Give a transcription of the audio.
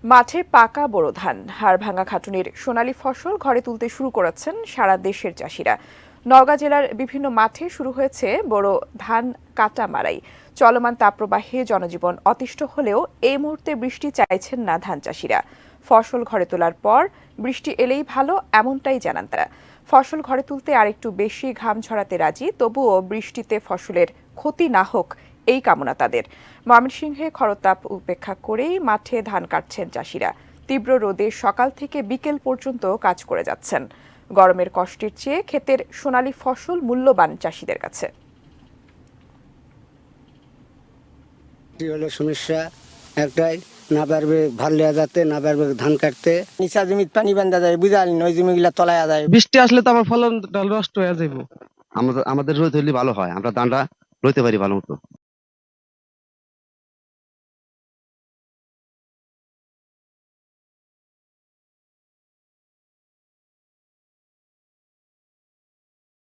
মাঠে পাকা বোরো ধান, হাড় ভাঙা খাটুনির সোনালী ফসল ঘরে তুলতে শুরু করেছেন সারা দেশের চাষিরা। নওগাঁ জেলার বিভিন্ন মাঠে শুরু হয়েছে বোরো ধান কাটা মারাই। চলমান তাপপ্রবাহে জনজীবন অতিষ্ঠ হলেও এই মুহূর্তে বৃষ্টি চাইছেন না ধান চাষিরা। ফসল ঘরে তোলার পর বৃষ্টি এলেই ভালো, এমনটাই জানান তারা। ফসল ঘরে তুলতে আরেকটু বেশি ঘাম ঝরাতে রাজি, তবুও বৃষ্টিতে ফসলের ক্ষতি না হোক এই কামনা তাদের। ময়মনসিংহে খরতাপ উপেক্ষা করেই মাঠে ধান কাটছেন চাষিরা। তীব্র রোদে সকাল থেকে বিকেল পর্যন্ত কাজ করে যাচ্ছেন। গরমের কষ্টের চেয়ে ক্ষেতের সোনালী ফসল মূল্যবান চাষিদের কাছে। হলো সমস্যা একটাই, না পারবে ভাল লেয়া যাতে, না পারবে ধান কাটতে। নিচা জমি পানি বান্ধা যায়, বুঝালি ওই জমিগুলা তলায়া যায়। বৃষ্টি আসলে তো আমার ফলন নষ্ট হয়ে যাইব। আমাদের রোদ হলে ভালো হয়, আমরা ধানটা রইতে পারি ভালো মতো।